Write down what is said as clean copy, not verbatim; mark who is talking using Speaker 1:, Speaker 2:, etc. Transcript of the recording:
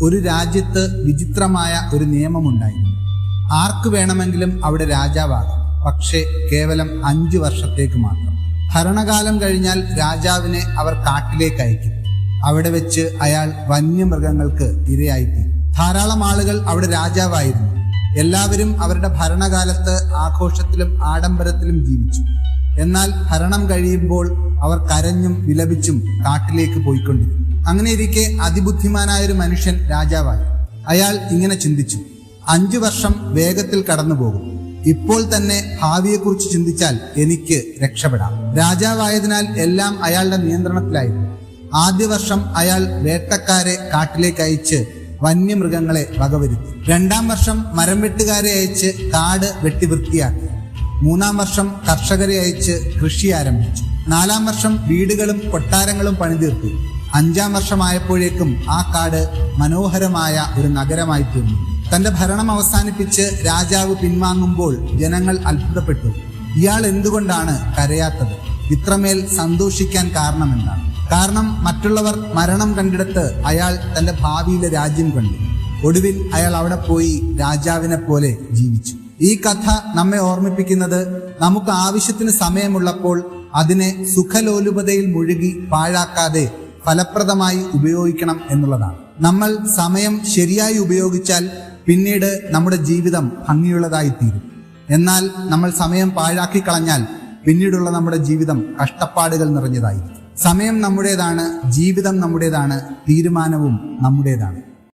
Speaker 1: ഒരു രാജ്യത്ത് വിചിത്രമായ ഒരു നിയമമുണ്ടായിരുന്നു. ആർക്ക് വേണമെങ്കിലും അവിടെ രാജാവാകാം, പക്ഷേ കേവലം 5 വർഷത്തേക്ക് മാത്രം. ഭരണകാലം കഴിഞ്ഞാൽ രാജാവിനെ അവർ കാട്ടിലേക്ക് അയക്കും. അവിടെ വെച്ച് അയാൾ വന്യമൃഗങ്ങൾക്ക് ഇരയായിത്തീരും. ധാരാളം ആളുകൾ അവിടെ രാജാവായിരുന്നു. എല്ലാവരും അവരുടെ ഭരണകാലത്ത് ആഘോഷത്തിലും ആഡംബരത്തിലും ജീവിച്ചു. എന്നാൽ ഭരണം കഴിയുമ്പോൾ അവർ കരഞ്ഞും വിലപിച്ചും കാട്ടിലേക്ക് പോയിക്കൊണ്ടിരുന്നു. അങ്ങനെ ഇരിക്കെ അതിബുദ്ധിമാനായൊരു മനുഷ്യൻ രാജാവായി. അയാൾ ഇങ്ങനെ ചിന്തിച്ചു, 5 വർഷം വേഗത്തിൽ കടന്നുപോകും. ഇപ്പോൾ തന്നെ ഭാവിയെക്കുറിച്ച് ചിന്തിച്ചാൽ എനിക്ക് രക്ഷപ്പെടാം. രാജാവായതിനാൽ എല്ലാം അയാളുടെ നിയന്ത്രണത്തിലായിരുന്നു. ആദ്യ വർഷം അയാൾ വേട്ടക്കാരെ കാട്ടിലേക്ക് അയച്ച് വന്യമൃഗങ്ങളെ വകവരുത്തി. 2-ാം വർഷം മരം വെട്ടുകാരെ അയച്ച് കാട് വെട്ടി വൃത്തിയാക്കി. 3-ാം വർഷം കർഷകരെ അയച്ച് കൃഷി ആരംഭിച്ചു. 4-ാം വർഷം വീടുകളും കൊട്ടാരങ്ങളും പണിതീർത്തു. 5-ാം വർഷമായപ്പോഴേക്കും ആ കാട് മനോഹരമായ ഒരു നഗരമായി തീർന്നു. തന്റെ ഭരണം അവസാനിപ്പിച്ച് രാജാവ് പിൻവാങ്ങുമ്പോൾ ജനങ്ങൾ അത്ഭുതപ്പെട്ടു. ഇയാൾ എന്തുകൊണ്ടാണ് കരയാത്തത്? ഇത്രമേൽ സന്തോഷിക്കാൻ കാരണമെന്താണ്? കാരണം മറ്റുള്ളവർ മരണം കണ്ടിടത്ത് അയാൾ തന്റെ ഭാവിയിലെ രാജ്യം കണ്ടു. ഒടുവിൽ അയാൾ അവിടെ പോയി രാജാവിനെ പോലെ ജീവിച്ചു. ഈ കഥ നമ്മെ ഓർമ്മിപ്പിക്കുന്നത് നമുക്ക് ആവശ്യത്തിന് സമയമുള്ളപ്പോൾ അതിനെ സുഖലോലുപതയിൽ മുഴുകി പാഴാക്കാതെ ഫലപ്രദമായി ഉപയോഗിക്കണം എന്നുള്ളതാണ്. നമ്മൾ സമയം ശരിയായി ഉപയോഗിച്ചാൽ പിന്നീട് നമ്മുടെ ജീവിതം ഭംഗിയുള്ളതായി തീരും. എന്നാൽ നമ്മൾ സമയം പാഴാക്കി കളഞ്ഞാൽ പിന്നീടുള്ള നമ്മുടെ ജീവിതം കഷ്ടപ്പാടുകൾ നിറഞ്ഞതായിരിക്കും. സമയം നമ്മുടേതാണ്, ജീവിതം നമ്മുടേതാണ്, തീരുമാനവും നമ്മുടേതാണ്.